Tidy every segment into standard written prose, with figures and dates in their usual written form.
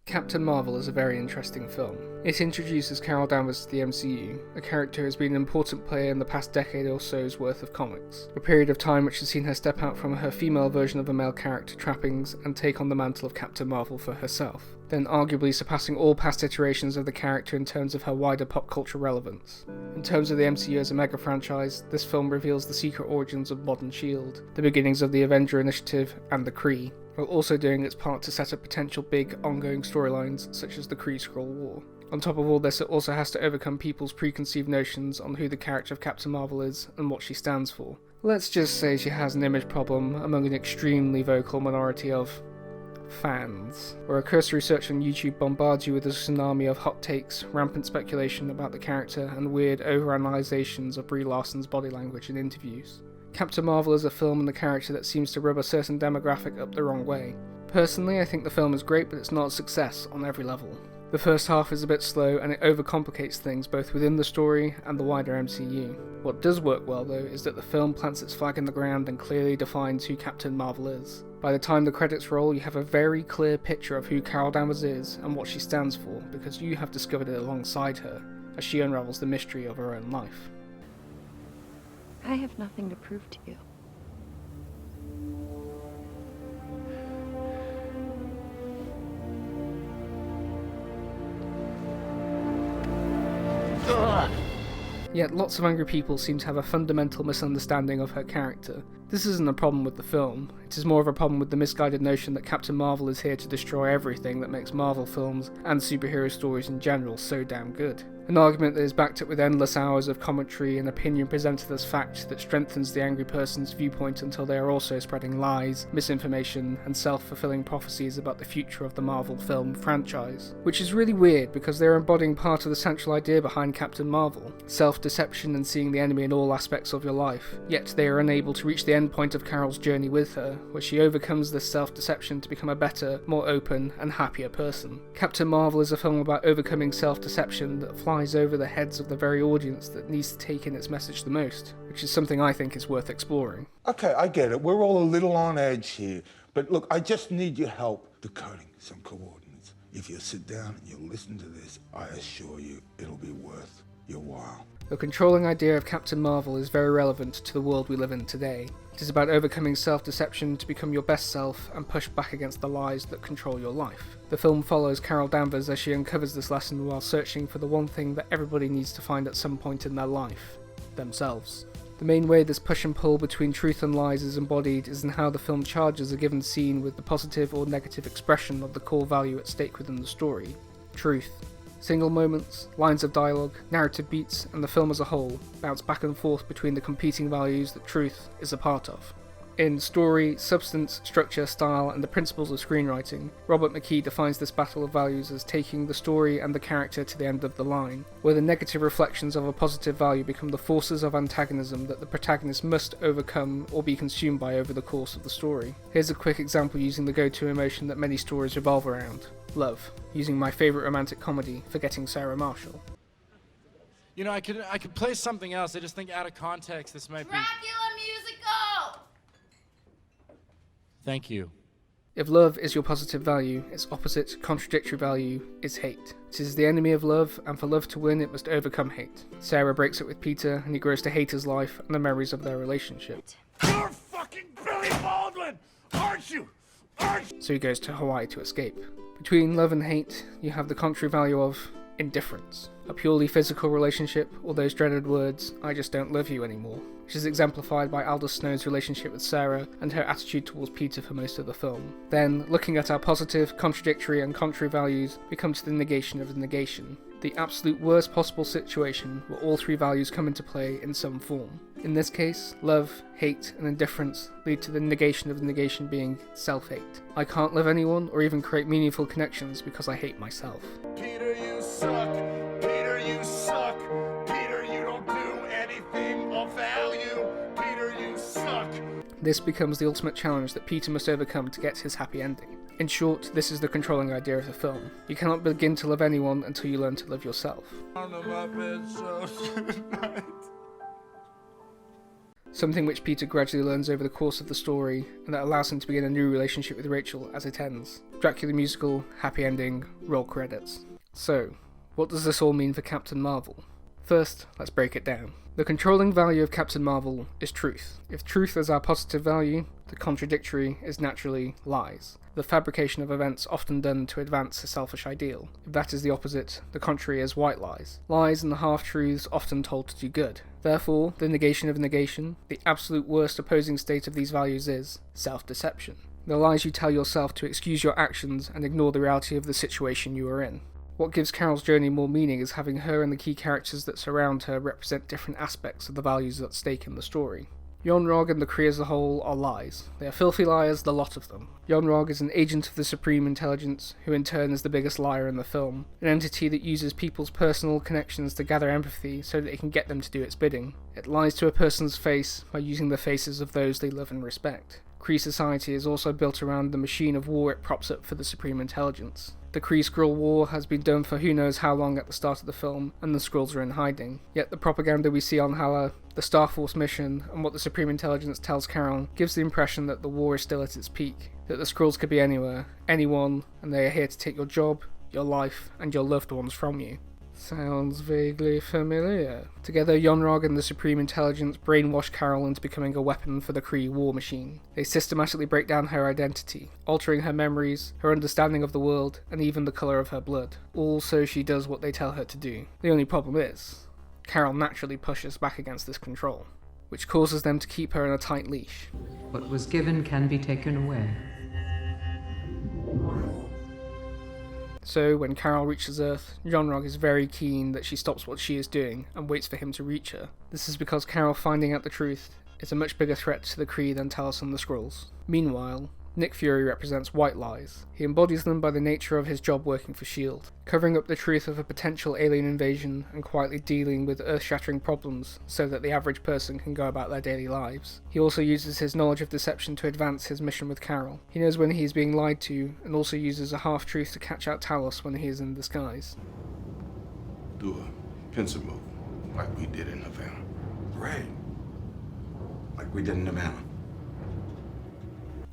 Captain Marvel is a very interesting film. It introduces Carol Danvers to the MCU, a character who has been an important player in the past decade or so's worth of comics, a period of time which has seen her step out from her female version of a male character trappings and take on the mantle of Captain Marvel for herself, then arguably surpassing all past iterations of the character in terms of her wider pop culture relevance. In terms of the MCU as a mega franchise, this film reveals the secret origins of modern S.H.I.E.L.D., the beginnings of the Avenger Initiative and the Kree, while also doing its part to set up potential big, ongoing storylines such as the Kree-Skrull War. On top of all this, it also has to overcome people's preconceived notions on who the character of Captain Marvel is and what she stands for. Let's just say she has an image problem among an extremely vocal minority of fans, where a cursory search on YouTube bombards you with a tsunami of hot takes, rampant speculation about the character, and weird overanalyzations of Brie Larson's body language in interviews. Captain Marvel is a film and a character that seems to rub a certain demographic up the wrong way. Personally, I think the film is great, but it's not a success on every level. The first half is a bit slow, and it overcomplicates things both within the story and the wider MCU. What does work well, though, is that the film plants its flag in the ground and clearly defines who Captain Marvel is. By the time the credits roll, you have a very clear picture of who Carol Danvers is and what she stands for, because you have discovered it alongside her, as she unravels the mystery of her own life. I have nothing to prove to you. Yet lots of angry people seem to have a fundamental misunderstanding of her character. This isn't a problem with the film, it is more of a problem with the misguided notion that Captain Marvel is here to destroy everything that makes Marvel films and superhero stories in general so damn good. An argument that is backed up with endless hours of commentary and opinion presented as fact that strengthens the angry person's viewpoint until they are also spreading lies, misinformation, and self-fulfilling prophecies about the future of the Marvel film franchise. Which is really weird because they are embodying part of the central idea behind Captain Marvel, self-deception and seeing the enemy in all aspects of your life, yet they are unable to reach the end point of Carol's journey with her, where she overcomes this self-deception to become a better, more open, and happier person. Captain Marvel is a film about overcoming self-deception that flies over the heads of the very audience that needs to take in its message the most, which is something I think is worth exploring. Okay, I get it. We're all a little on edge here. But look, I just need your help decoding some coordinates. If you sit down and you listen to this, I assure you it'll be worth your while. The controlling idea of Captain Marvel is very relevant to the world we live in today. It is about overcoming self-deception to become your best self and push back against the lies that control your life. The film follows Carol Danvers as she uncovers this lesson while searching for the one thing that everybody needs to find at some point in their life: themselves. The main way this push and pull between truth and lies is embodied is in how the film charges a given scene with the positive or negative expression of the core value at stake within the story: truth. Single moments, lines of dialogue, narrative beats, and the film as a whole bounce back and forth between the competing values that truth is a part of. In story, substance, structure, style, and the principles of screenwriting, Robert McKee defines this battle of values as taking the story and the character to the end of the line, where the negative reflections of a positive value become the forces of antagonism that the protagonist must overcome or be consumed by over the course of the story. Here's a quick example using the go-to emotion that many stories revolve around: love, using my favourite romantic comedy, Forgetting Sarah Marshall. You know, I could play something else. I just think out of context this might be... Dracula musical! Thank you. If love is your positive value, its opposite, contradictory value, is hate. It is the enemy of love, and for love to win, it must overcome hate. Sarah breaks up with Peter, and he grows to hate his life and the memories of their relationship. You're fucking Billy Baldwin, aren't you? So he goes to Hawaii to escape. Between love and hate, you have the contrary value of indifference. A purely physical relationship, or those dreaded words, "I just don't love you anymore," which is exemplified by Aldous Snow's relationship with Sarah and her attitude towards Peter for most of the film. Then, looking at our positive, contradictory, and contrary values, we come to the negation of the negation. The absolute worst possible situation where all three values come into play in some form. In this case, love, hate, and indifference lead to the negation of the negation being self-hate. I can't love anyone or even create meaningful connections because I hate myself. Peter, you suck. Peter, you suck. Peter, you don't do anything of value. Peter, you suck. This becomes the ultimate challenge that Peter must overcome to get his happy ending. In short, this is the controlling idea of the film. You cannot begin to love anyone until you learn to love yourself. something which Peter gradually learns over the course of the story, and that allows him to begin a new relationship with Rachel as it ends. Dracula musical, happy ending, roll credits. So, what does this all mean for Captain Marvel? First, let's break it down. The controlling value of Captain Marvel is truth. If truth is our positive value, the contradictory is naturally lies, the fabrication of events often done to advance a selfish ideal. If that is the opposite, the contrary is white lies, lies and the half-truths often told to do good. Therefore, the negation of negation, the absolute worst opposing state of these values is self-deception. The lies you tell yourself to excuse your actions and ignore the reality of the situation you are in. What gives Carol's journey more meaning is having her and the key characters that surround her represent different aspects of the values at stake in the story. Yon-Rogg and the Kree as a whole are lies. They are filthy liars, the lot of them. Yon-Rogg is an agent of the Supreme Intelligence, who in turn is the biggest liar in the film, an entity that uses people's personal connections to gather empathy so that it can get them to do its bidding. It lies to a person's face by using the faces of those they love and respect. Kree society is also built around the machine of war it props up for the Supreme Intelligence. The Kree-Skrull War has been done for who knows how long at the start of the film, and the Skrulls are in hiding. Yet the propaganda we see on Hala, the Star Force mission, and what the Supreme Intelligence tells Carol gives the impression that the war is still at its peak, that the Skrulls could be anywhere, anyone, and they are here to take your job, your life, and your loved ones from you. Sounds vaguely familiar. Together, Yon-Rogg and the Supreme Intelligence brainwash Carol into becoming a weapon for the Kree war machine. They systematically break down her identity, altering her memories, her understanding of the world, and even the colour of her blood, all so she does what they tell her to do. The only problem is, Carol naturally pushes back against this control, which causes them to keep her in a tight leash. What was given can be taken away. So, when Carol reaches Earth, Yon-Rogg is very keen that she stops what she is doing and waits for him to reach her. This is because Carol finding out the truth is a much bigger threat to the Kree than Talos and the Skrulls. Meanwhile, Nick Fury represents white lies. He embodies them by the nature of his job working for S.H.I.E.L.D., covering up the truth of a potential alien invasion and quietly dealing with earth-shattering problems so that the average person can go about their daily lives. He also uses his knowledge of deception to advance his mission with Carol. He knows when he is being lied to, and also uses a half-truth to catch out Talos when he is in disguise. Do a pincer move, like we did in Havana. Right. Like we did in Havana.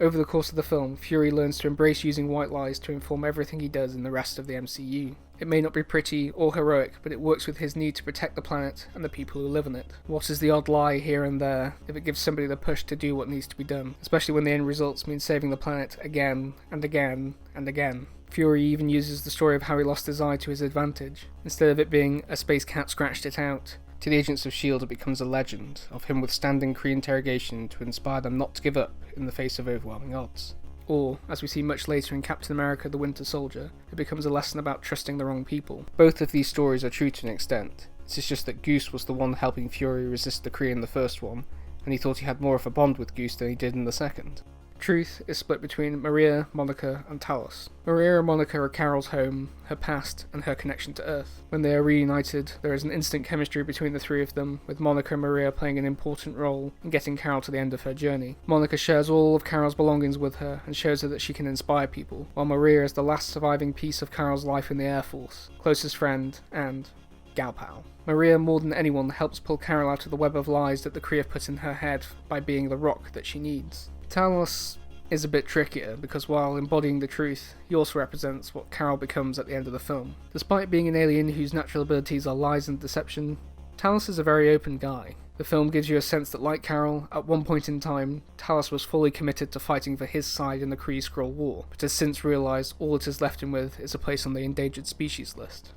Over the course of the film, Fury learns to embrace using white lies to inform everything he does in the rest of the MCU. It may not be pretty or heroic, but it works with his need to protect the planet and the people who live in it. What is the odd lie here and there if it gives somebody the push to do what needs to be done, especially when the end results mean saving the planet again and again and again. Fury even uses the story of how he lost his eye to his advantage. Instead of it being a space cat scratched it out, to the agents of S.H.I.E.L.D. it becomes a legend of him withstanding Kree interrogation to inspire them not to give up in the face of overwhelming odds. Or, as we see much later in Captain America the Winter Soldier, it becomes a lesson about trusting the wrong people. Both of these stories are true to an extent. It is just that Goose was the one helping Fury resist the Kree in the first one, and he thought he had more of a bond with Goose than he did in the second. Truth is split between Maria, Monica, and Talos. Maria and Monica are Carol's home, her past, and her connection to Earth. When they are reunited, there is an instant chemistry between the three of them, with Monica and Maria playing an important role in getting Carol to the end of her journey. Monica shares all of Carol's belongings with her and shows her that she can inspire people, while Maria is the last surviving piece of Carol's life in the Air Force, closest friend, and gal pal. Maria, more than anyone, helps pull Carol out of the web of lies that the Kree have put in her head by being the rock that she needs. Talos is a bit trickier because while embodying the truth, he also represents what Carol becomes at the end of the film. Despite being an alien whose natural abilities are lies and deception, Talos is a very open guy. The film gives you a sense that, like Carol, at one point in time, Talos was fully committed to fighting for his side in the Kree-Skrull War, but has since realised all it has left him with is a place on the endangered species list.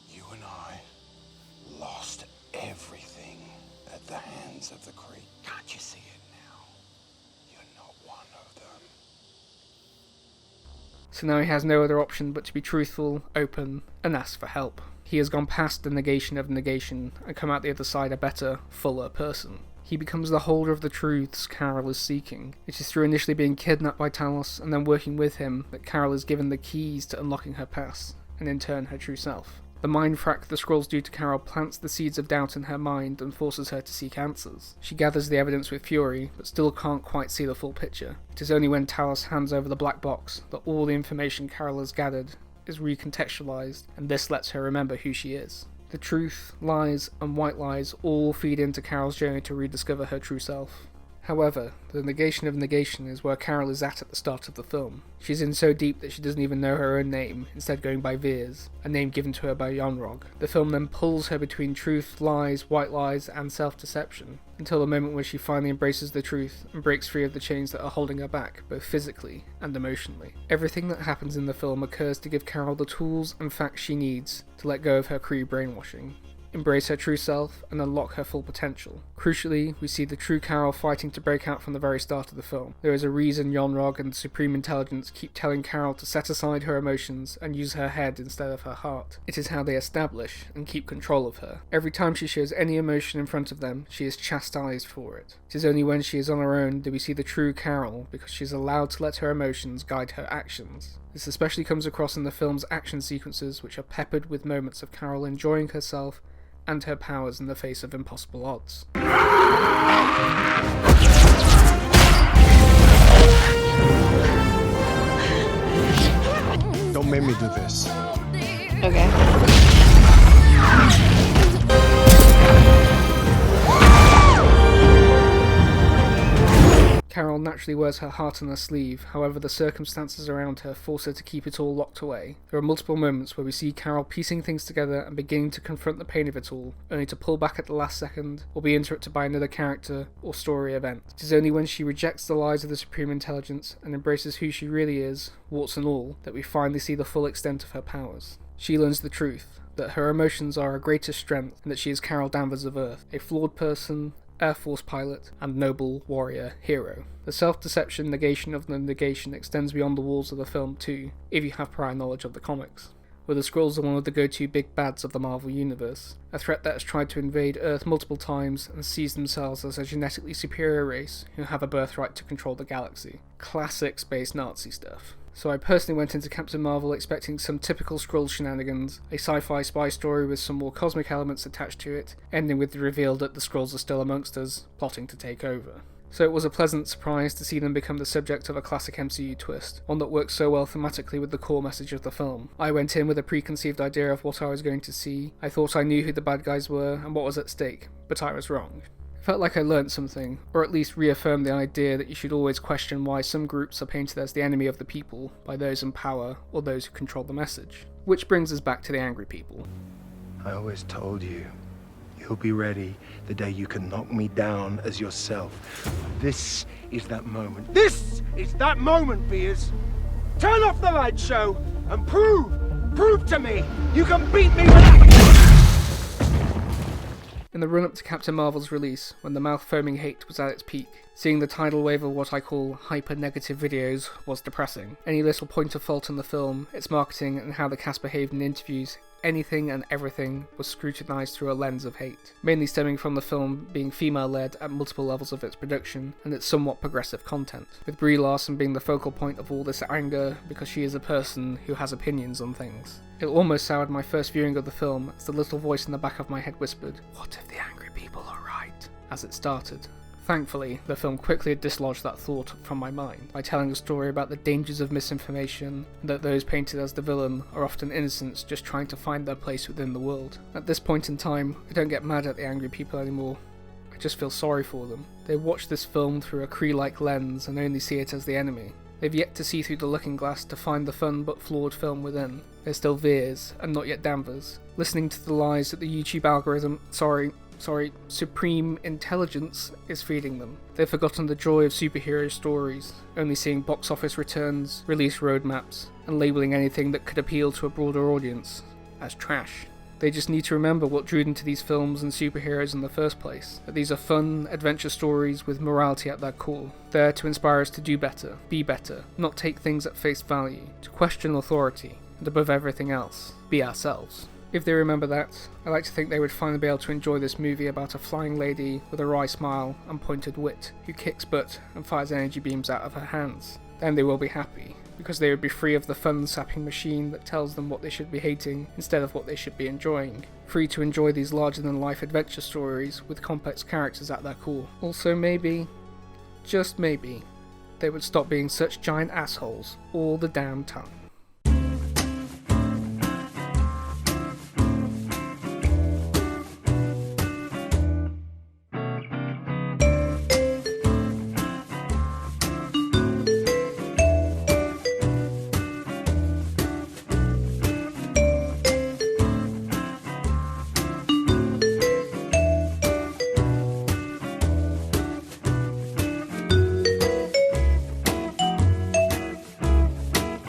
You and I lost everything at the hands of the Kree. Can't you see it now? You're not one of them. So now he has no other option but to be truthful, open, and ask for help. He has gone past the negation of negation and come out the other side a better, fuller person. He becomes the holder of the truths Carol is seeking. It is through initially being kidnapped by Talos and then working with him that Carol is given the keys to unlocking her past, and in turn her true self. The mind frack the Skrulls do to Carol plants the seeds of doubt in her mind and forces her to seek answers. She gathers the evidence with Fury, but still can't quite see the full picture. It is only when Talos hands over the black box that all the information Carol has gathered is recontextualized, and this lets her remember who she is. The truth, lies, and white lies all feed into Carol's journey to rediscover her true self. However, the negation of negation is where Carol is at the start of the film. She's in so deep that she doesn't even know her own name, instead going by Veers, a name given to her by Yonrog. The film then pulls her between truth, lies, white lies, and self-deception, until the moment where she finally embraces the truth and breaks free of the chains that are holding her back, both physically and emotionally. Everything that happens in the film occurs to give Carol the tools and facts she needs to let go of her Kree brainwashing, embrace her true self, and unlock her full potential. Crucially, we see the true Carol fighting to break out from the very start of the film. There is a reason Yonrog and the Supreme Intelligence keep telling Carol to set aside her emotions and use her head instead of her heart. It is how they establish and keep control of her. Every time she shows any emotion in front of them, she is chastised for it. It is only when she is on her own do we see the true Carol, because she is allowed to let her emotions guide her actions. This especially comes across in the film's action sequences, which are peppered with moments of Carol enjoying herself and her powers in the face of impossible odds. Don't make me do this. Okay. Carol naturally wears her heart on her sleeve, however the circumstances around her force her to keep it all locked away. There are multiple moments where we see Carol piecing things together and beginning to confront the pain of it all, only to pull back at the last second, or be interrupted by another character or story event. It is only when she rejects the lies of the Supreme Intelligence and embraces who she really is, warts and all, that we finally see the full extent of her powers. She learns the truth, that her emotions are her greatest strength, and that she is Carol Danvers of Earth, a flawed person, Air Force pilot, and noble warrior hero. The self-deception negation of the negation extends beyond the walls of the film too, if you have prior knowledge of the comics, where the Skrulls are one of the go-to big bads of the Marvel Universe, a threat that has tried to invade Earth multiple times and sees themselves as a genetically superior race who have a birthright to control the galaxy. Classic space Nazi stuff. So I personally went into Captain Marvel expecting some typical Skrull shenanigans, a sci-fi spy story with some more cosmic elements attached to it, ending with the reveal that the Skrulls are still amongst us, plotting to take over. So it was a pleasant surprise to see them become the subject of a classic MCU twist, one that works so well thematically with the core message of the film. I went in with a preconceived idea of what I was going to see. I thought I knew who the bad guys were and what was at stake, but I was wrong. Felt like I learnt something, or at least reaffirmed the idea that you should always question why some groups are painted as the enemy of the people by those in power or those who control the message. Which brings us back to the angry people. I always told you, you'll be ready the day you can knock me down as yourself. This is that moment. This is that moment, Veers. Turn off the light show and prove to me you can beat me without... In the run-up to Captain Marvel's release, when the mouth-foaming hate was at its peak, seeing the tidal wave of what I call hyper-negative videos was depressing. Any little point of fault in the film, its marketing and how the cast behaved in interviews, anything and everything was scrutinised through a lens of hate, mainly stemming from the film being female-led at multiple levels of its production and its somewhat progressive content, with Brie Larson being the focal point of all this anger because she is a person who has opinions on things. It almost soured my first viewing of the film as the little voice in the back of my head whispered, "What if the angry people are right?" as it started. Thankfully, the film quickly dislodged that thought from my mind by telling a story about the dangers of misinformation and that those painted as the villain are often innocents just trying to find their place within the world. At this point in time, I don't get mad at the angry people anymore. I just feel sorry for them. They watch this film through a Kree-like lens and only see it as the enemy. They've yet to see through the looking glass to find the fun but flawed film within. They're still Veers, and not yet Danvers, listening to the lies that the YouTube algorithm, Supreme Intelligence is feeding them. They've forgotten the joy of superhero stories, only seeing box office returns, release roadmaps, and labelling anything that could appeal to a broader audience as trash. They just need to remember what drew them to these films and superheroes in the first place, that these are fun, adventure stories with morality at their core, there to inspire us to do better, be better, not take things at face value, to question authority, and above everything else, be ourselves. If they remember that, I like to think they would finally be able to enjoy this movie about a flying lady with a wry smile and pointed wit, who kicks butt and fires energy beams out of her hands. Then they will be happy, because they would be free of the fun-sapping machine that tells them what they should be hating instead of what they should be enjoying. Free to enjoy these larger-than-life adventure stories with complex characters at their core. Also maybe, just maybe, they would stop being such giant assholes all the damn time.